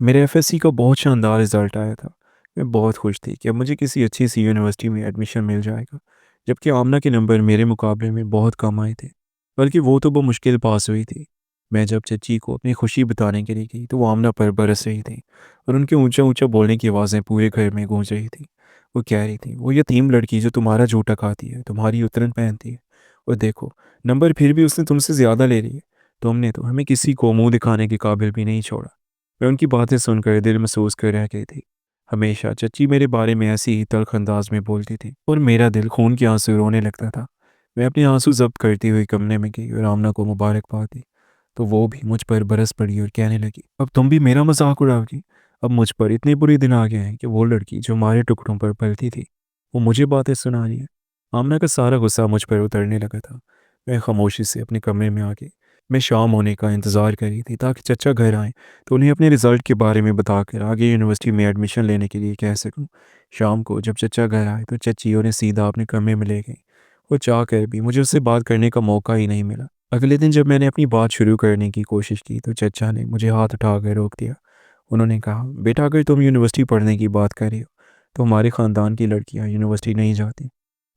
मेरे एफएससी का बहुत शानदार रिज़ल्ट आया था। मैं बहुत खुश थी कि अब मुझे किसी अच्छी सी यूनिवर्सिटी में एडमिशन मिल जाएगा। जबकि आमना के नंबर मेरे मुकाबले में बहुत कम आए थे। बल्कि वो तो मुश्किल पास हुई थी। मैं जब चच्ची को अपनी खुशी बताने के लिए गई तो वो आमना पर बरस रही थी और उनके ऊंचा ऊंचा बोलने की आवाज़ें पूरे घर में गूंज रही थी। वो कह रही थी, वो यतीम लड़की जो तुम्हारा जूता खाती है, तुम्हारी उतरन पहनती है। और देखो, नंबर फिर भी उसने तुमसे ज़्यादा ले लिए। तुमने तो हमें किसी को मुंह दिखाने के काबिल भी नहीं छोड़ा। मैं उनकी बातें सुनकर दिल महसूस कर रह गई थी। हमेशा चच्ची मेरे बारे में ऐसी ही तल्ख अंदाज में बोलती थी और मेरा दिल खून के आंसू रोने लगता था। मैं अपने आंसू जब्त करती हुई कमरे में गई और आमना को मुबारकबाद दी। तो वो भी मुझ पर बरस पड़ी और कहने लगी, अब तुम भी मेरा मजाक उड़ाओगी। अब मुझ पर इतने बुरे दिन आ गए हैं कि वो लड़की जो हमारे टुकड़ों पर पलती थी, वो मुझे बातें सुना रही है। आमना का सारा गुस्सा मुझ पर उतरने लगा था। मैं खामोशी से अपने कमरे में आ गई। मैं शाम होने का इंतज़ार कर रही थी ताकि चचा घर आए तो उन्हें अपने रिज़ल्ट के बारे में बताकर आगे यूनिवर्सिटी में एडमिशन लेने के लिए कह सकूं। शाम को जब चचा घर आए तो चच्ची उन्हें सीधा अपने कमरे में ले गई। वो चाह कर भी मुझे उससे बात करने का मौका ही नहीं मिला। अगले दिन जब मैंने अपनी बात शुरू करने की कोशिश की तो चचा ने मुझे हाथ उठाकर रोक दिया। उन्होंने कहा, बेटा अगर तुम यूनिवर्सिटी पढ़ने की बात कर रही हो तो हमारे ख़ानदान की लड़कियां यूनिवर्सिटी नहीं जाती।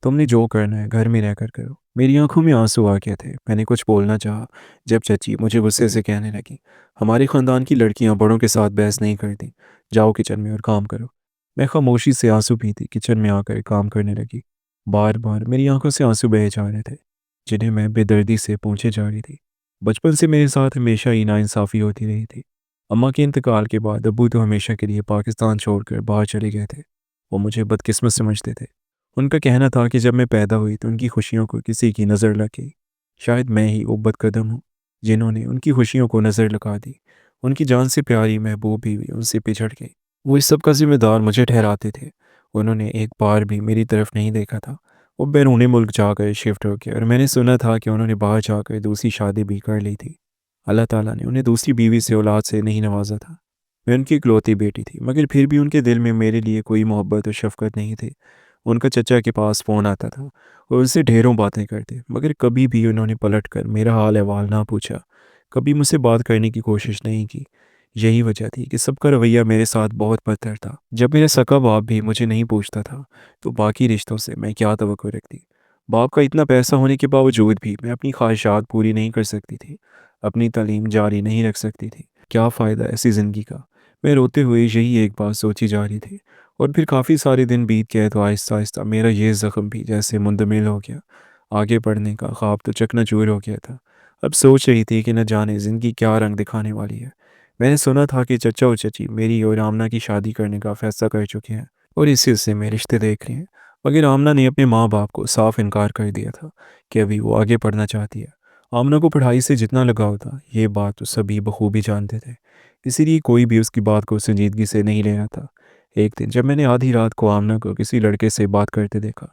तुमने जो करना है घर में रहकर करो। मेरी आंखों में आंसू आ गए थे। मैंने कुछ बोलना चाहा जब चची मुझे गुस्से से कहने लगी, हमारे ख़ानदान की लड़कियां बड़ों के साथ बहस नहीं करती। जाओ किचन में और काम करो। मैं खामोशी से आंसू पीती किचन में आकर काम करने लगी। बार बार मेरी आंखों से आंसू बहे जा रहे थे जिन्हें मैं बेदर्दी से पोंछे जा रही थी। बचपन से मेरे साथ हमेशा ही नाइंसाफ़ी होती रही थी। अम्मा के इंतकाल के बाद अब्बू तो हमेशा के लिए पाकिस्तान छोड़कर बाहर चले गए थे। वो मुझे बदकिस्मत समझते थे। उनका कहना था कि जब मैं पैदा हुई तो उनकी खुशियों को किसी की नज़र लग गई। शायद मैं ही वो बदकदम हूँ जिन्होंने उनकी खुशियों को नज़र लगा दी। उनकी जान से प्यारी महबूब भी उनसे पिछड़ गई। वो इस सब का जिम्मेदार मुझे ठहराते थे। उन्होंने एक बार भी मेरी तरफ नहीं देखा था। वो बैरूनी मुल्क जाकर शिफ्ट हो गए और मैंने सुना था कि उन्होंने बाहर जाकर दूसरी शादी भी कर ली थी। अल्लाह ताला ने उन्हें दूसरी बीवी से औलाद से नहीं नवाजा था। मैं उनकी इकलौती बेटी थी मगर फिर भी उनके दिल में मेरे लिए कोई मोहब्बत और शफकत नहीं थी। उनका चचा के पास फ़ोन आता था और उससे ढेरों बातें करते मगर कभी भी उन्होंने पलट कर मेरा हाल अहवाल ना पूछा। कभी मुझसे बात करने की कोशिश नहीं की। यही वजह थी कि सबका रवैया मेरे साथ बहुत बदतर था। जब मेरा सगा बाप भी मुझे नहीं पूछता था तो बाकी रिश्तों से मैं क्या तवक्को रखती। बाप का इतना पैसा होने के बावजूद भी मैं अपनी ख्वाहिशात पूरी नहीं कर सकती थी। अपनी तालीम जारी नहीं रख सकती थी। क्या फ़ायदा ऐसी ज़िंदगी का। मैं रोते हुए यही एक बात सोची जा रही थी। और फिर काफ़ी सारे दिन बीत गए तो आहिस्ता आहिस्ता मेरा ये ज़ख्म भी जैसे मुंदमिल हो गया। आगे बढ़ने का ख्वाब तो चकनाचूर हो गया था। अब सोच रही थी कि न जाने ज़िंदगी क्या रंग दिखाने वाली है। मैंने सुना था कि चचा और चची मेरी और आमना की शादी करने का फ़ैसला कर चुके हैं और इसी से में रिश्ते देख रहे हैं। मगर आमना ने अपने माँ बाप को साफ इनकार कर दिया था कि अभी वो आगे पढ़ना चाहती है। आमना को पढ़ाई से जितना लगाव था ये बात तो सभी बखूबी जानते थे। इसीलिए कोई भी उसकी बात को संजीदगी से नहीं ले रहा था। एक दिन जब मैंने आधी रात को आमना को किसी लड़के से बात करते देखा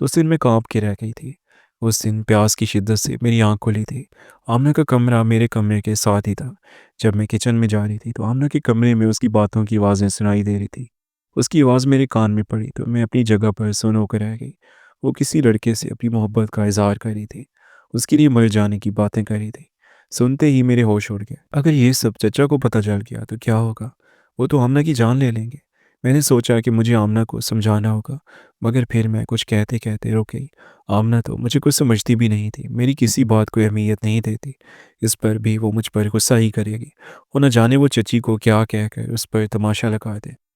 तो उस दिन मैं कांप के रह गई थी। उस दिन प्यास की शिद्दत से मेरी आंख खुली थी। आमना का कमरा मेरे कमरे के साथ ही था। जब मैं किचन में जा रही थी तो आमना के कमरे में उसकी बातों की आवाज़ें सुनाई दे रही थी। उसकी आवाज़ मेरे कान में पड़ी तो मैं अपनी जगह पर सुन होकर रह गई। वो किसी लड़के से अपनी मोहब्बत का इजहार कर रही थी। उसके लिए मर जाने की बातें कर रही थी। सुनते ही मेरे होश उड़ गए। अगर ये सब चचा को पता चल गया तो क्या होगा। वो तो आमना की जान ले लेंगे। मैंने सोचा कि मुझे आमना को समझाना होगा मगर फिर मैं कुछ कहते कहते रुक गई। आमना तो मुझे कुछ समझती भी नहीं थी, मेरी किसी बात को अहमियत नहीं देती। इस पर भी वो मुझ पर गुस्सा ही करेगी। वो न जाने वो चची को क्या कहकर उस पर तमाशा लगा दे।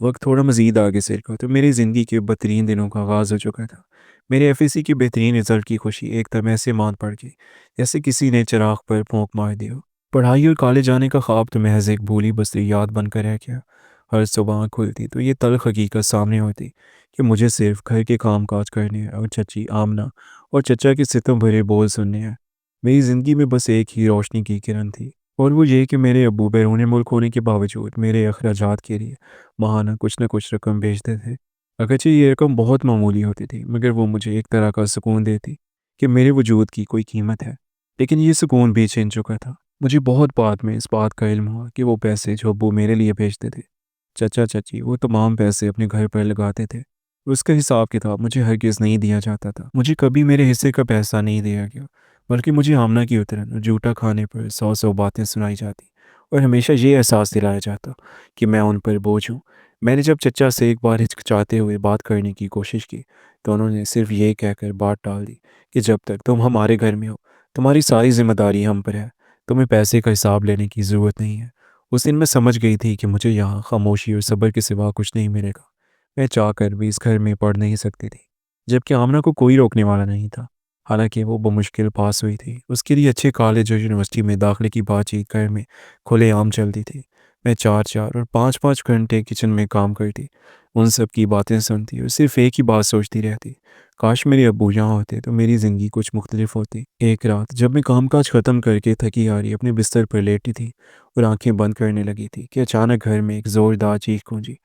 वक्त थोड़ा मज़ीद आगे सरका तो मेरी ज़िंदगी के बदतरीन दिनों का आगाज़ हो चुका था। मेरे एफएससी के बेहतरीन रिजल्ट की खुशी एकदम ऐसे मान पड़ गई जैसे किसी ने चिराग पर फूंक मार दी हो। पढ़ाई और कॉलेज जाने का ख्वाब तो महज एक भूली बसरी याद बनकर रह गया। हर सुबह आँख खुलती तो ये तल्ख हकीकत सामने होती कि मुझे सिर्फ घर के काम काज करने हैं और चची आमना और चचा के सितम भरे बोल सुनने हैं। मेरी ज़िंदगी में बस एक ही रोशनी की किरण थी और वो ये कि मेरे अब्बू बैरून मुल्क होने के बावजूद मेरे अखराजात के लिए माहाना कुछ न कुछ रकम भेजते थे। अगरचे ये रकम बहुत मामूली होती थी मगर वो मुझे एक तरह का सुकून देती कि मेरे वजूद की कोई कीमत है। लेकिन ये सुकून भी छिन चुका था। मुझे बहुत बाद में इस बात का इल्म हुआ कि वो पैसे जो अब्बू मेरे लिए भेजते थे, चचा चाची वो तमाम पैसे अपने घर पर लगाते थे। उसका हिसाब किताब मुझे हरगिज़ नहीं दिया जाता था। मुझे कभी मेरे हिस्से का पैसा नहीं दिया गया बल्कि मुझे आमना की उतरन और जूठा खाने पर सौ सौ बातें सुनाई जाती और हमेशा ये एहसास दिलाया जाता कि मैं उन पर बोझ हूँ। मैंने जब चचा से एक बार हिचकिचाते हुए बात करने की कोशिश की, तो उन्होंने सिर्फ ये कहकर बात टाल दी कि जब तक तुम हमारे घर में हो, तुम्हारी सारी जिम्मेदारी हम पर है, तुम्हें पैसे का हिसाब लेने की ज़रूरत नहीं है। उस दिन मैं समझ गई थी कि मुझे यहाँ खामोशी और सब्र के सिवा कुछ नहीं मिलेगा। मैं चाहकर भी इस घर में पढ़ नहीं सकती थी, जबकि आमना को कोई रोकने वाला नहीं था। हालांकि वो बमुश्किल पास हुई थी। उसके लिए अच्छे कॉलेज और यूनिवर्सिटी में दाखिले की बातचीत घर में खुलेआम चलती थी। मैं 4-4 और 5-5 घंटे किचन में काम करती, उन सब की बातें सुनती और सिर्फ एक ही बात सोचती रहती, काश मेरे अब्बू यहाँ होते तो मेरी ज़िंदगी कुछ मुख्तलिफ होती। एक रात जब मैं कामकाज ख़त्म करके थकी हारी अपने बिस्तर पर लेटी थी और आंखें बंद करने लगी थी कि अचानक घर में एक ज़ोरदार चीख गूंजी।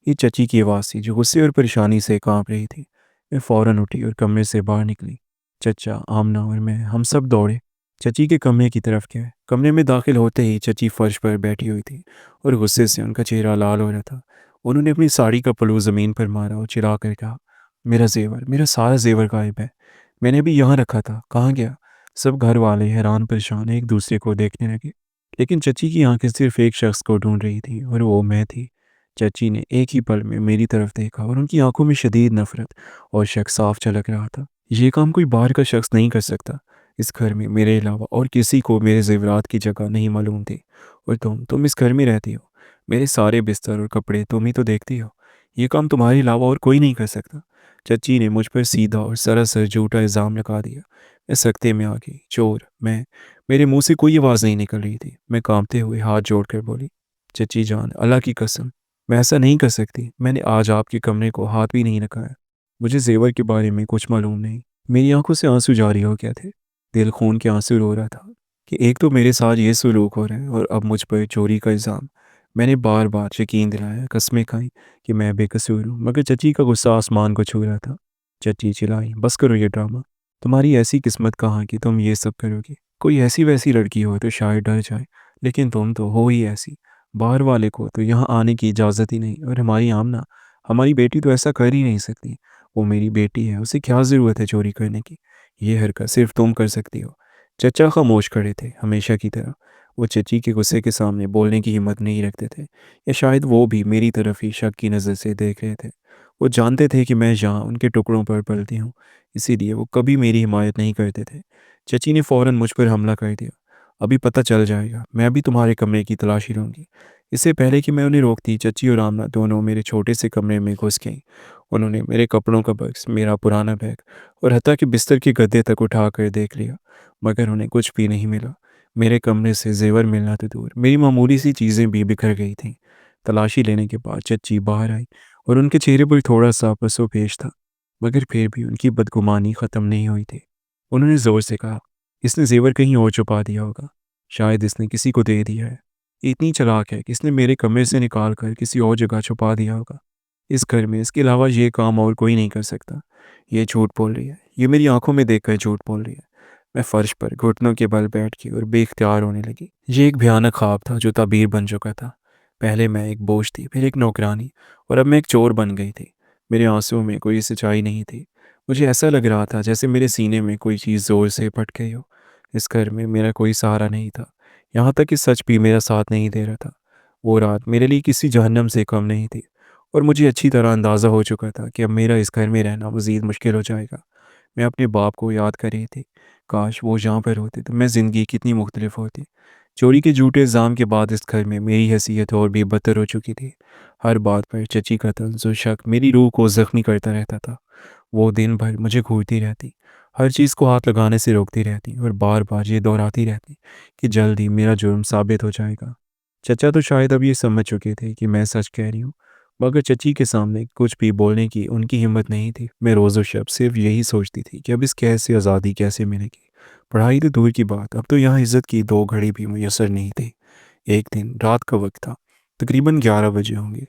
ये चची की आवाज़ थी, जो गुस्से और परेशानी से कांप रही थी। मैं फ़ौरन उठी और कमरे से बाहर निकली। चचा, आमना और मैं, हम सब दौड़े चची के कमरे की तरफ गए। कमरे में दाखिल होते ही चची फर्श पर बैठी हुई थी और गुस्से से उनका चेहरा लाल हो रहा था। उन्होंने अपनी साड़ी का पल्लू ज़मीन पर मारा और चिल्ला कर कहा, मेरा ज़ेवर, मेरा सारा ज़ेवर गायब है। मैंने भी यहाँ रखा था, कहाँ गया? सब घर वाले हैरान परेशान एक दूसरे को देखने लगे, लेकिन चची की आंखें सिर्फ एक शख्स को ढूंढ रही थी और वो मैं थी। चची ने एक ही पल में मेरी तरफ देखा और उनकी आंखों में शदीद नफरत और शक साफ झलक रहा था। ये काम कोई बाहर का शख्स नहीं कर सकता। इस घर में मेरे अलावा और किसी को मेरे ज़ेवरात की जगह नहीं मालूम थी। और तुम इस घर में रहती हो, मेरे सारे बिस्तर और कपड़े तुम ही तो देखती हो। ये काम तुम्हारे अलावा और कोई नहीं कर सकता। चची ने मुझ पर सीधा और सरासर झूठा इल्ज़ाम लगा दिया। मैं सख्ते में आ गई। चोर मैं। मेरे मुंह से कोई आवाज़ नहीं निकल रही थी। मैं कांपते हुए हाथ जोड़कर बोली, चची जान, अल्लाह की कसम, मैं ऐसा नहीं कर सकती। मैंने आज आपके कमरे को हाथ भी नहीं लगाया। मुझे जेवर के बारे में कुछ मालूम नहीं। मेरी आंखों से आंसू जारी हो गए थे। दिल खून के आंसू रो रहा था कि एक तो मेरे साथ ये सलूक हो रहा है और अब मुझ पर चोरी का इल्ज़ाम। मैंने बार बार यकीन दिलाया, कस्में खाई कि मैं बेकसूर हूँ, मगर चची का गुस्सा आसमान को छू रहा था। चची चिल्लाई, बस करो ये ड्रामा। तुम्हारी ऐसी किस्मत कहाँ कि तुम ये सब करोगी? कोई ऐसी वैसी लड़की हो तो शायद डर जाए, लेकिन तुम तो हो ही ऐसी। बाहर वाले को तो यहाँ आने की इजाज़त ही नहीं। और हमारी आमना, हमारी बेटी तो ऐसा कर ही नहीं सकती। वो मेरी बेटी है, उसे क्या ज़रूरत है चोरी करने की? ये हरकत सिर्फ तुम कर सकती हो। चचा खामोश खड़े थे, हमेशा की तरह। वो चची के गुस्से के सामने बोलने की हिम्मत नहीं रखते थे, या शायद वो भी मेरी तरफ ही शक की नज़र से देख रहे थे। वो जानते थे कि मैं यहाँ उनके टुकड़ों पर पलती हूँ, इसीलिए वो कभी मेरी हिमायत नहीं करते थे। चची ने फ़ौरन मुझ पर हमला कर दिया। अभी पता चल जाएगा, मैं भी तुम्हारे कमरे की तलाशी लूँगी। इससे पहले कि मैं उन्हें रोकती, चची और आमना दोनों मेरे छोटे से कमरे में घुस गईं। उन्होंने मेरे कपड़ों का बक्स, मेरा पुराना बैग और हत्ता कि बिस्तर के गद्दे तक उठा कर देख लिया, मगर उन्हें कुछ भी नहीं मिला। मेरे कमरे से जेवर मिलना तो दूर, मेरी मामूली सी चीज़ें भी बिखर गई थीं। तलाशी लेने के बाद चच्ची बाहर आई और उनके चेहरे पर थोड़ा सा पसोपेश था, मगर फिर भी उनकी बदगुमानी ख़त्म नहीं हुई थी। उन्होंने ज़ोर से कहा, इसने जेवर कहीं और छुपा दिया होगा। शायद इसने किसी को दे दिया है। ये इतनी चालाक है कि इसने मेरे कमरे से निकाल कर किसी और जगह छुपा दिया होगा। इस घर में इसके अलावा ये काम और कोई नहीं कर सकता। ये झूठ बोल रही है। ये मेरी आंखों में देखकर झूठ बोल रही है। मैं फर्श पर घुटनों के बल बैठ गई और बेख्तियार होने लगी। ये एक भयानक ख्वाब था जो ताबीर बन चुका था। पहले मैं एक बोझ थी, फिर एक नौकरानी, और अब मैं एक चोर बन गई थी। मेरे आंसुओं में कोई सच्चाई नहीं थी। मुझे ऐसा लग रहा था जैसे मेरे सीने में कोई चीज़ ज़ोर से फट गई हो। इस घर में मेरा कोई सहारा नहीं था। यहाँ तक कि सच भी मेरा साथ नहीं दे रहा था। वो रात मेरे लिए किसी जहन्नम से कम नहीं थी, और मुझे अच्छी तरह अंदाज़ा हो चुका था कि अब मेरा इस घर में रहना मज़ीद मुश्किल हो जाएगा। मैं अपने बाप को याद कर रही थी। काश वो यहाँ पर होते तो मैं ज़िंदगी कितनी मुख्तलिफ होती। चोरी के झूठे इल्ज़ाम के बाद इस घर में मेरी हैसियत और भी बदतर हो चुकी थी। हर बात पर चची का तंज़ और शक मेरी रूह को ज़ख्मी करता रहता था। वो दिन भर मुझे घूरती रहती, हर चीज़ को हाथ लगाने से रोकती रहती और बार बार ये दोहराती रहती कि जल्द ही मेरा जुर्म साबित हो जाएगा। चचा तो शायद अब ये समझ चुके थे कि मैं सच कह रही हूँ, मगर चची के सामने कुछ भी बोलने की उनकी हिम्मत नहीं थी। मैं रोज़ो शब सिर्फ यही सोचती थी कि अब इस कैद से आज़ादी कैसे मिलेगी। पढ़ाई तो दूर की बात, अब तो यहाँ इज्जत की दो घड़ी भी मुयसर नहीं थी। एक दिन रात का वक्त था, तकरीबन 11 बजे होंगे।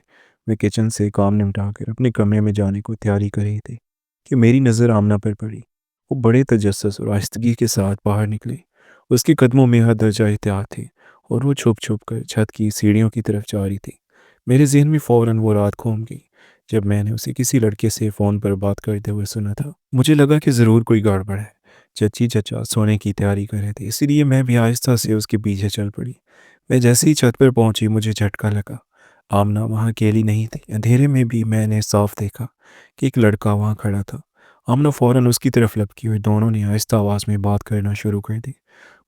मैं किचन से काम निपटाकर अपने कमरे में जाने को तैयारी कर रही थी कि मेरी नज़र आमना पर पड़ी। वो बड़े तजस्सुस और आहिस्तगी के साथ बाहर निकली। उसके कदमों में हर दर्जा एहतियात थी, और वो छुप छुप कर छत की सीढ़ियों की तरफ जा रही थी। मेरे जहन में फ़ौरन वो रात घूम गई जब मैंने उसे किसी लड़के से फ़ोन पर बात करते हुए सुना था। मुझे लगा कि ज़रूर कोई गड़बड़ है। चची चचा सोने की तैयारी कर रहे थे, इसीलिए मैं भी आहिस्ता से उसके पीछे चल पड़ी। मैं जैसे ही छत पर पहुंची मुझे झटका लगा। आमना वहाँ अकेली नहीं थी। अंधेरे में भी मैंने साफ देखा कि एक लड़का वहाँ खड़ा था। आमना फौरन उसकी तरफ लपकी और दोनों ने आहिस्ता आवाज़ में बात करना शुरू कर दी।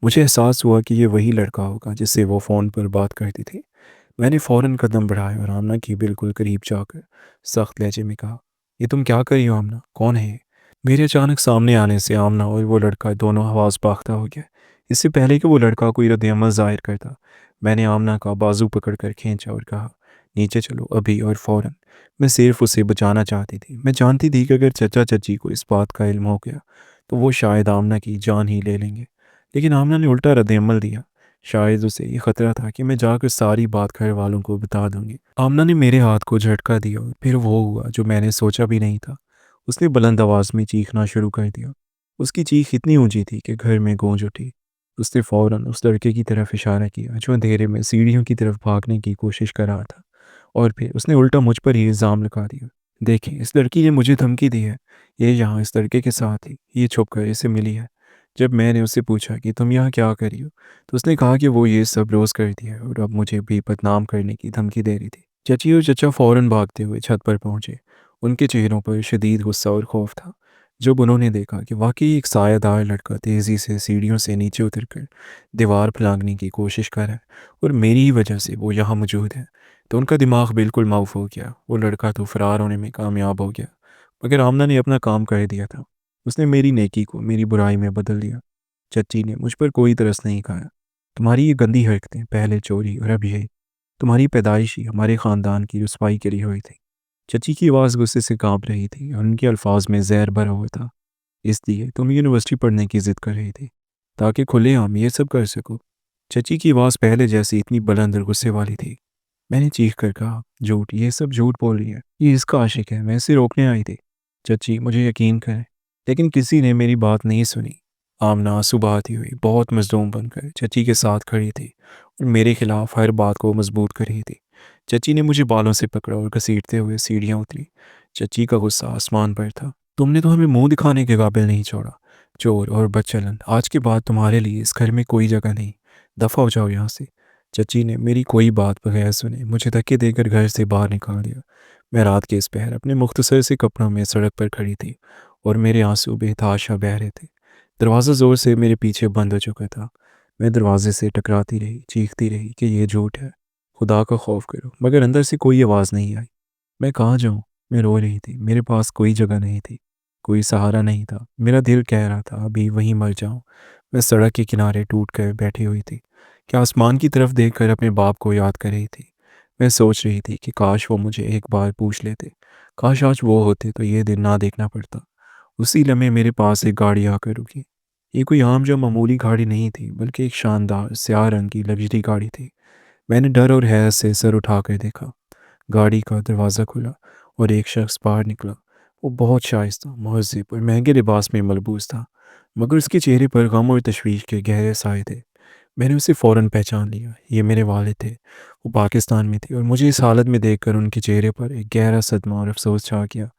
मुझे एहसास हुआ कि ये वही लड़का होगा जिससे वो फ़ोन पर बात करती थी। मैंने फ़ौरन कदम बढ़ाया और आमना की बिल्कुल करीब जाकर सख्त लहजे में कहा, ये तुम क्या कर रही हो आमना, कौन है ये? मेरे अचानक सामने आने से आमना और वो लड़का दोनों आवाज़ पाख्ता हो गया। इससे पहले कि वो लड़का कोई रद्द-ए-अमल ज़ाहिर करता, मैंने आमना का बाजू पकड़कर खींचा और कहा, नीचे चलो अभी और फ़ौरन। मैं सिर्फ उसे बचाना चाहती थी। मैं जानती थी कि अगर चचा चाची को इस बात का इल्म हो गया तो वो शायद आमना की जान ही ले लेंगे। लेकिन आमना ने उल्टा रद्द-ए-अमल दिया। शायद उसे ये खतरा था कि मैं जाकर सारी बात घर वालों को बता दूंगी। आमना ने मेरे हाथ को झटका दिया और फिर वो हुआ जो मैंने सोचा भी नहीं था। उसने बुलंद आवाज़ में चीखना शुरू कर दिया। उसकी चीख इतनी ऊंची थी कि घर में गूंज उठी। उसने फौरन उस लड़के की तरफ इशारा किया जो अंधेरे में सीढ़ियों की तरफ भागने की कोशिश कर रहा था, और फिर उसने उल्टा मुझ पर ही इल्ज़ाम लगा दिया। देखिए, इस लड़की ने मुझे धमकी दी है। ये यहाँ इस लड़के के साथ थी। ये छुप कर इसे मिली है। जब मैंने उससे पूछा कि तुम यहाँ क्या कर रही हो, तो उसने कहा कि वो ये सब रोज़ करती है और अब मुझे भी बदनाम करने की धमकी दे रही थी। चची और चचा फ़ौरन भागते हुए छत पर पहुँचे। उनके चेहरों पर शदीद गुस्सा और खौफ था। जब उन्होंने देखा कि वाकई एक सायादार लड़का तेज़ी से सीढ़ियों से नीचे उतरकर दीवार फलांगने की कोशिश कर रहा है और मेरी ही वजह से वो यहाँ मौजूद है, तो उनका दिमाग बिल्कुल माऊफ हो गया। वो लड़का तो फरार होने में कामयाब हो गया, मगर आमना ने अपना काम कर दिया था। उसने मेरी नेकी को मेरी बुराई में बदल दिया। चच्ची ने मुझ पर कोई तरस नहीं खाया। तुम्हारी ये गंदी हरकतें, पहले चोरी और अब ये, तुम्हारी पैदाइश ही हमारे ख़ानदान की रुसवाई करी हुई थी। चची की आवाज़ गुस्से से कांप रही थी और उनके अल्फाज में जहर भरा हुआ था। इसलिए तुम यूनिवर्सिटी पढ़ने की ज़िद कर रही थी, ताकि खुलेआम ये सब कर सको। चची की आवाज़ पहले जैसी इतनी बुलंद और गुस्से वाली थी। मैंने चीख कर कहा, झूठ, ये सब झूठ बोल रही है। ये इसका आशिक है, मैं इसे रोकने आई थी। चची, मुझे यकीन करें। लेकिन किसी ने मेरी बात नहीं सुनी। आमना आंसू बहाती हुई बहुत मज़लूम बनकर चची के साथ खड़ी थी और मेरे खिलाफ हर बात को मजबूत कर रही थी। चची ने मुझे बालों से पकड़ा और घसीटते हुए सीढ़ियाँ उतरी। चची का गुस्सा आसमान पर था। तुमने तो हमें मुंह दिखाने के काबिल नहीं छोड़ा। चोर और बदचलन, आज के बाद तुम्हारे लिए इस घर में कोई जगह नहीं। दफ़ा हो जाओ यहाँ से। चची ने मेरी कोई बात बगैर सुने मुझे धक्के देकर घर से बाहर निकाल दिया। मैं रात के इस पहर अपने मुख्तसर से कपड़ों में सड़क पर खड़ी थी और मेरे आंसू बेतहाशा बह रहे थे। दरवाज़ा ज़ोर से मेरे पीछे बंद हो चुका था। मैं दरवाजे से टकराती रही, चीखती रही कि ये झूठ है, खुदा का खौफ करो, मगर अंदर से कोई आवाज़ नहीं आई। मैं कहाँ जाऊँ? मैं रो रही थी। मेरे पास कोई जगह नहीं थी, कोई सहारा नहीं था। मेरा दिल कह रहा था अभी वहीं मर जाऊँ। मैं सड़क के किनारे टूट कर बैठी हुई थी, क्या आसमान की तरफ देखकर अपने बाप को याद कर रही थी। मैं सोच रही थी कि काश वो मुझे एक बार पूछ लेते, काश आज वो होते तो ये दिन ना देखना पड़ता। उसी लम्हे मेरे पास एक गाड़ी आकर रुकी। ये कोई आम जो मामूली गाड़ी नहीं थी, बल्कि एक शानदार स्याह रंग की लग्जरी गाड़ी थी। मैंने डर और हैरत से सर उठाकर देखा। गाड़ी का दरवाज़ा खुला और एक शख्स बाहर निकला। वो बहुत शाइस्ता, महज़िब और महंगे लिबास में मलबूस था, मगर उसके चेहरे पर गम और तशवीश के गहरे साए थे। मैंने उसे फ़ौरन पहचान लिया। ये मेरे वालिद थे। वो पाकिस्तान में थे और मुझे इस हालत में देखकर उनके चेहरे पर एक गहरा सदमा और अफसोस छा गया।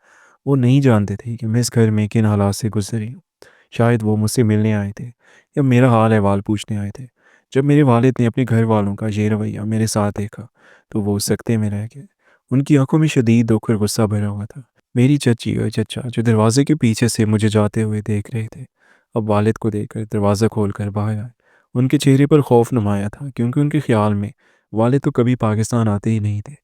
वो नहीं जानते थे कि मैं इस घर में किन हालात से गुजर रही हूँ। शायद वो मुझसे मिलने आए थे या मेरा हाल अहवाल पूछने आए थे। जब मेरे वालिद ने अपने घर वालों का ये रवैया मेरे साथ देखा, तो वो सकते में रह गए। उनकी आंखों में शदीद दुख और गुस्सा भरा हुआ था। मेरी चची और चचा जो दरवाजे के पीछे से मुझे जाते हुए देख रहे थे, अब वालिद को देखकर दरवाज़ा खोलकर बाहर आए। उनके चेहरे पर खौफ नुमाया था, क्योंकि उनके ख्याल में वालिद तो कभी पाकिस्तान आते ही नहीं थे।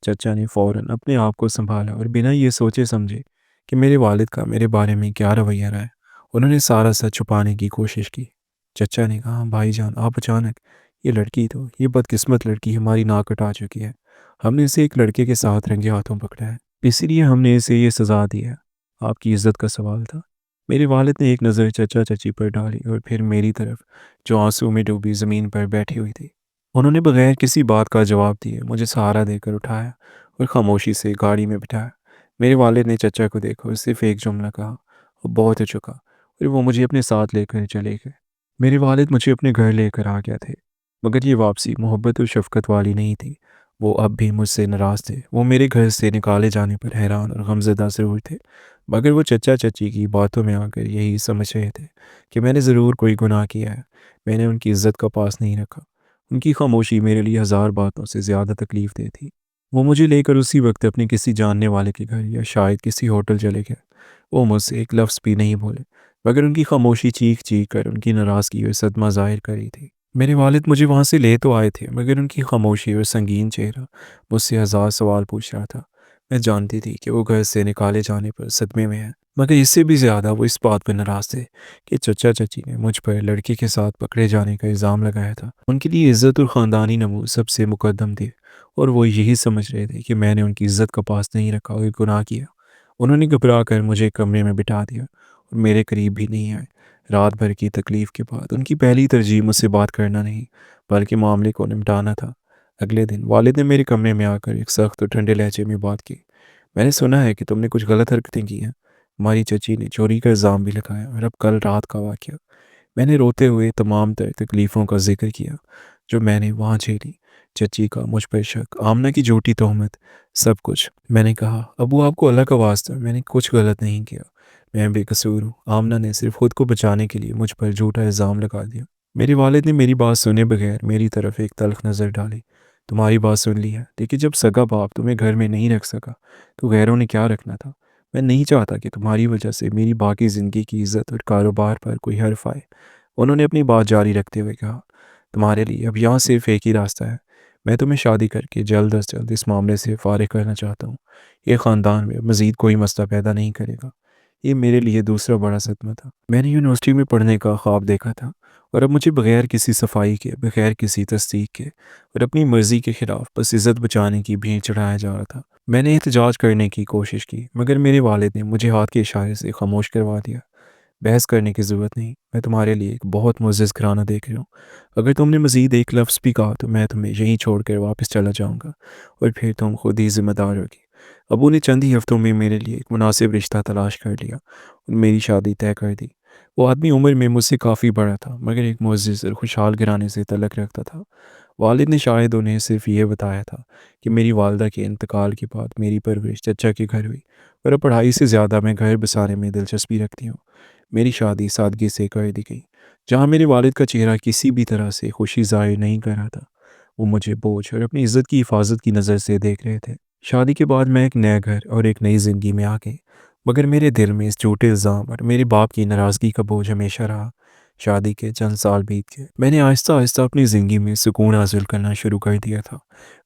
चचा ने फ़ौरन अपने आप को संभाला और बिना ये सोचे समझे कि मेरे वालिद का मेरे बारे में क्या रवैया रहा है, उन्होंने सारा सच छुपाने की कोशिश की। चचा ने कहा, भाईजान, आप अचानक, ये लड़की तो, ये बदकिस्मत लड़की हमारी नाक कटा चुकी है। हमने इसे एक लड़के के साथ रंगे हाथों पकड़ा है, इसीलिए हमने इसे ये सज़ा दी है। आपकी इज्जत का सवाल था। मेरे वालिद ने एक नज़र चचा चची पर डाली और फिर मेरी तरफ, जो आंसू में डूबी ज़मीन पर बैठी हुई थी। उन्होंने बगैर किसी बात का जवाब दिए मुझे सहारा देकर उठाया और खामोशी से गाड़ी में बिठाया। मेरे वालिद ने चचा को देखा और सिर्फ एक जुमला कहा, वो बहुत हो चुका, और वो मुझे अपने साथ लेकर चले गए। मेरे वालिद मुझे अपने घर लेकर आ गया थे, मगर ये वापसी मोहब्बत और शफकत वाली नहीं थी। वो अब भी मुझसे नाराज़ थे। वो मेरे घर से निकाले जाने पर हैरान और गमज़दा ज़रूर थे, मगर वो चचा चची की बातों में आकर यही समझ रहे थे कि मैंने ज़रूर कोई गुनाह किया है। मैंने उनकी इज्जत का पास नहीं रखा। उनकी खामोशी मेरे लिए हज़ार बातों से ज़्यादा तकलीफ़ दे थी। वो मुझे लेकर उसी वक्त अपने किसी जानने वाले के घर या शायद किसी होटल चले गए। वो मुझसे एक लफ्ज़ भी नहीं बोले, मगर उनकी खामोशी चीख चीख कर उनकी नाराज़गी और सदमा ज़ाहिर कर रही थी। मेरे वालिद मुझे वहाँ से ले तो आए थे, मगर उनकी खामोशी और संगीन चेहरा मुझसे हज़ार सवाल पूछ रहा था। मैं जानती थी कि वो घर से निकाले जाने पर सदमे में है, मगर इससे भी ज़्यादा वो इस बात पर नाराज़ थे कि चचा चची ने मुझ पर लड़के के साथ पकड़े जाने का इल्ज़ाम लगाया था। उनके लिए इज़्ज़त और ख़ानदानी नमूद सबसे मुक़द्दम थे, और वो यही समझ रहे थे कि मैंने उनकी इज़्ज़त का पास नहीं रखा और गुनाह किया। उन्होंने घबरा कर मुझे एक कमरे में बिठा दिया और मेरे करीब भी नहीं आए। रात भर की तकलीफ़ के बाद उनकी पहली तरजीह मुझसे बात करना नहीं, बल्कि मामले को निपटाना था। अगले दिन वालिद ने मेरे कमरे में आकर एक सख्त और ठंडे लहजे में बात की। मैंने सुना है कि तुमने कुछ गलत हरकतें की हैं। हमारी चची ने चोरी का इल्ज़ाम भी लगाया, और अब कल रात का वाक़या। मैंने रोते हुए तमाम तर तकलीफ़ों का ज़िक्र किया जो मैंने वहाँ झेली। चची का मुझ पर शक, आमना की झूठी तोहमत, सब कुछ। मैंने कहा, अबू आपको अल्लाह का वास्ता, मैंने कुछ गलत नहीं किया। मैं बेकसूर हूँ। आमना ने सिर्फ खुद को बचाने के लिए मुझ पर झूठा इल्ज़ाम लगा दिया। मेरे वालिद ने मेरी बात सुने बगैर मेरी तरफ एक तल्ख नज़र डाली। तुम्हारी बात सुन ली है, लेकिन जब सगा बाप तुम्हें घर में नहीं रख सका, तो गैरों ने क्या रखना था। मैं नहीं चाहता कि तुम्हारी वजह से मेरी बाकी ज़िंदगी की इज़्ज़त और कारोबार पर कोई हर्फ आए। उन्होंने अपनी बात जारी रखते हुए कहा, तुम्हारे लिए अब यहाँ सिर्फ एक ही रास्ता है। मैं तुम्हें शादी करके जल्द अज जल्द इस मामले से फ़ारिग करना चाहता हूँ। ये ख़ानदान में मज़ीद कोई मसला पैदा नहीं करेगा। ये मेरे लिए दूसरा बड़ा सदमा था। मैंने यूनिवर्सिटी में पढ़ने का ख्वाब देखा था, और अब मुझे बगैर किसी सफाई के, बगैर किसी तस्दीक के और अपनी मर्ज़ी के ख़िलाफ़ बस इज़्ज़त बचाने की भीड़ चढ़ाया जा रहा था। मैंने एहतजाज करने की कोशिश की, मगर मेरे वालिद ने मुझे हाथ के इशारे से खामोश करवा दिया। बहस करने की ज़रूरत नहीं, मैं तुम्हारे लिए एक बहुत मुअज़्ज़ज़ घराना देख रहा हूँ। अगर तुमने मज़ीद एक लफ्ज़ भी कहा तो मैं तुम्हें यहीं छोड़कर वापस चला जाऊँगा, और फिर तुम खुद ही ज़िम्मेदार होगी। अबू ने चंद ही हफ्तों में मेरे लिए एक मुनासिब रिश्ता तलाश कर लिया और मेरी शादी तय कर दी। वो आदमी उम्र में मुझसे काफ़ी बड़ा था, मगर एक मुअज़्ज़ज़ और खुशहाल घराने से तल्लुक़ रखता था। वालिद ने शायद उन्हें सिर्फ़ ये बताया था कि मेरी वालिदा के इंतकाल के बाद मेरी परवरिश चचा के घर हुई, पर अब पढ़ाई से ज़्यादा मैं घर बसाने में दिलचस्पी रखती हूँ। मेरी शादी सादगी से कर दी गई, जहाँ मेरे वालिद का चेहरा किसी भी तरह से खुशी ज़ाहिर नहीं कर रहा था। वो मुझे बोझ और अपनी इज़्ज़त की हिफाजत की नज़र से देख रहे थे। शादी के बाद मैं एक नए घर और एक नई ज़िंदगी में आ गई, मगर मेरे दिल में इस झूठे इल्ज़ाम और मेरे बाप की नाराज़गी का बोझ हमेशा रहा। शादी के चंद साल बीत गए। मैंने आहिस्ता आहिस्ता अपनी ज़िंदगी में सुकून हासिल करना शुरू कर दिया था।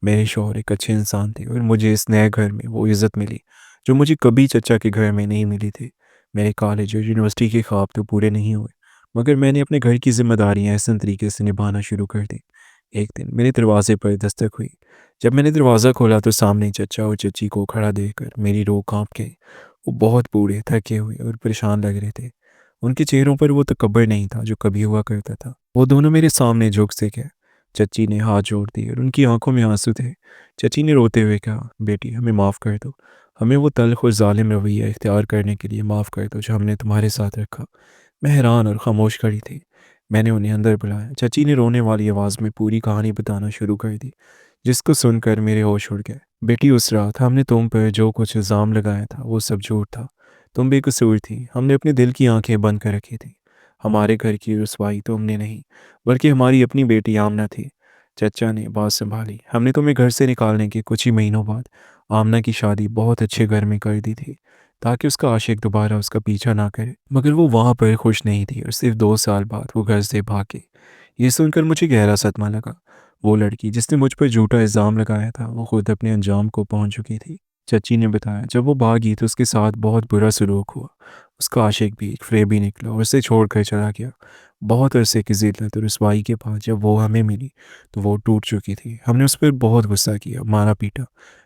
मेरे शौहर एक अच्छे इंसान थे, और मुझे इस नए घर में वो इज़्ज़त मिली जो मुझे कभी चचा के घर में नहीं मिली थी। मेरे कॉलेज और यूनिवर्सिटी के ख्वाब तो पूरे नहीं हुए, मगर मैंने अपने घर की जिम्मेदारियां ऐसे तरीके से निभाना शुरू कर दी। एक दिन मेरे दरवाजे पर दस्तक हुई। जब मैंने दरवाज़ा खोला तो सामने चचा और चची को खड़ा देखकर मेरी रूह कांप गई। वो बहुत बूढ़े, थके हुए और परेशान लग रहे थे। उनके चेहरों पर वो तकब्बुर नहीं था जो कभी हुआ करता था। वो दोनों मेरे सामने झुक से गए। चची ने हाथ जोड़ दिए और उनकी आंखों में आंसू थे। चची ने रोते हुए कहा, बेटी हमें माफ़ कर दो। हमें वो तल्ख और ज़ालिम रवैया इख्तियार करने के लिए माफ़ कर दो जो हमने तुम्हारे साथ रखा। मैं हैरान और खामोश खड़ी थी। मैंने उन्हें अंदर बुलाया। चची ने रोने वाली आवाज़ में पूरी कहानी बताना शुरू कर दी, जिसको सुनकर मेरे होश उड़ गए। बेटी, उस रात हमने तुम पर जो कुछ इल्ज़ाम लगाया था वो सब झूठ था। तुम बेकसूर थी। हमने अपने दिल की आंखें बंद कर रखी थी। हमारे घर की रुसवाई तुमने नहीं, बल्कि हमारी अपनी बेटी आमना थी। चचा ने बात संभाली। हमने तुम्हें घर से निकालने के कुछ ही महीनों बाद आमना की शादी बहुत अच्छे घर में कर दी थी, ताकि उसका आशिक दोबारा उसका पीछा ना करे। मगर वो वहाँ पर खुश नहीं थी, और सिर्फ 2 साल बाद वो घर से भाग गई। ये सुनकर मुझे गहरा सदमा लगा। वो लड़की जिसने मुझ पर झूठा इल्ज़ाम लगाया था, वो खुद अपने अंजाम को पहुंच चुकी थी। चची ने बताया, जब वो भागी तो उसके साथ बहुत बुरा सलूक हुआ। उसका आशिक भी एक फ़रेबी निकला और उसे छोड़कर चला गया। बहुत अरसे की ज़िल्लत और रुसवाई के बाद जब वो हमें मिली तो वो टूट चुकी थी। हमने उस पर बहुत गुस्सा किया, मारा पीटा,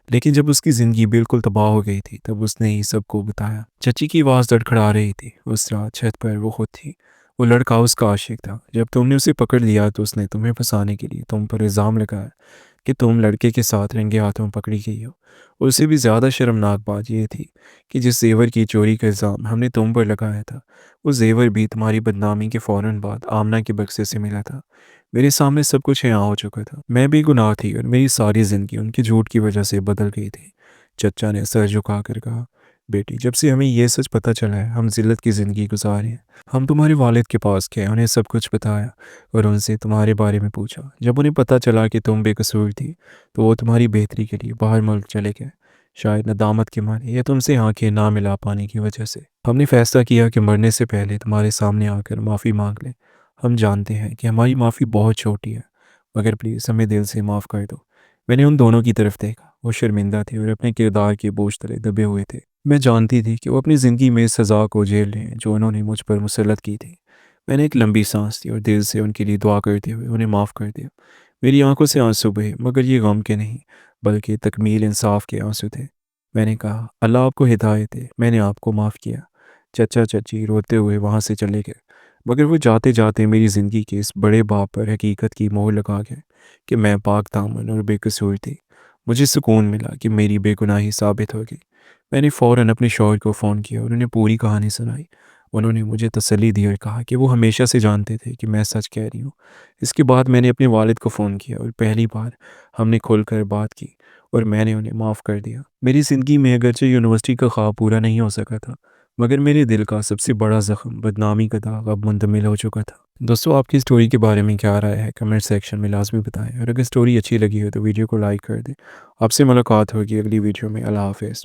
लेकिन जब उसकी ज़िंदगी बिल्कुल तबाह हो गई थी तब उसने ही सबको बताया। चची की आवाज़ धड़खड़ा रही थी। उस रात छत पर वो खुद थी। वो लड़का उसका आशिक था। जब तुमने उसे पकड़ लिया तो उसने तुम्हें फंसाने के लिए तुम पर इल्ज़ाम लगाया कि तुम लड़के के साथ रंगे हाथों पकड़ी गई हो। और उससे भी ज़्यादा शर्मनाक बात यह थी कि जिस जेवर की चोरी का इल्ज़ाम हमने तुम पर लगाया था, वो जेवर भी तुम्हारी बदनामी के फ़ौरन बाद आमना के बक्से से मिला था। मेरे सामने सब कुछ यहाँ हो चुका था। मैं भी गुनाह थी, और मेरी सारी ज़िंदगी उनके झूठ की वजह से बदल गई थी। चचा ने सर झुका कर कहा, बेटी, जब से हमें ये सच पता चला है हम ज़िल्लत की ज़िंदगी गुजार रहे हैं। हम तुम्हारे वालिद के पास गए, उन्हें सब कुछ बताया और उनसे तुम्हारे बारे में पूछा। जब उन्हें पता चला कि तुम बेकसूर थी, तो वो तुम्हारी बेहतरी के लिए बाहर मुल्क चले गए, शायद नदामत के मारे या तुमसे आंखें ना मिला पाने की वजह से। हमने फैसला किया कि मरने से पहले तुम्हारे सामने आकर माफ़ी मांग लें। हम जानते हैं कि हमारी माफ़ी बहुत छोटी है, मगर प्लीज़ हमें दिल से माफ़ कर दो। मैंने उन दोनों की तरफ देखा। वो शर्मिंदा थे और अपने किरदार के बोझ तले दबे हुए थे। मैं जानती थी कि वो अपनी ज़िंदगी में इस सज़ा को झेल रहे हैं जो उन्होंने मुझ पर मुसल्लत की थी। मैंने एक लंबी सांस ली और दिल से उनके लिए दुआ करते हुए उन्हें माफ़ कर दिया। मेरी आंखों से आंसू बहे, मगर ये गम के नहीं, बल्कि तकमील इंसाफ के आंसू थे। मैंने कहा, अल्लाह आपको हिदायत दे, मैंने आपको माफ़ किया। चचा चची रोते हुए वहाँ से चले गए, मगर वो जाते जाते मेरी ज़िंदगी के इस बड़े बाब पर हकीकत की मोहर लगा गए कि मैं पाक दामन और बेकसूर थी। मुझे सुकून मिला कि मेरी बेगुनाही साबित हो गई। मैंने फ़ौरन अपने शौहर को फ़ोन किया और उन्हें पूरी कहानी सुनाई। उन्होंने मुझे तसल्ली दी और कहा कि वो हमेशा से जानते थे कि मैं सच कह रही हूँ। इसके बाद मैंने अपने वालिद को फ़ोन किया और पहली बार हमने खुलकर बात की और मैंने उन्हें माफ़ कर दिया। मेरी ज़िंदगी में अगरचे यूनिवर्सिटी का ख्वाब पूरा नहीं हो सका था, मगर मेरे दिल का सबसे बड़ा ज़ख्म बदनामी का दाग अब मुंतमिल हो चुका था। दोस्तों, आपकी स्टोरी के बारे में क्या राय है? कमेंट सेक्शन में लाज़मी बताएँ और अगर स्टोरी अच्छी लगी हो तो वीडियो को लाइक कर दें। आपसे मुलाकात होगी अगली वीडियो में। अल्लाह हाफ़िज़।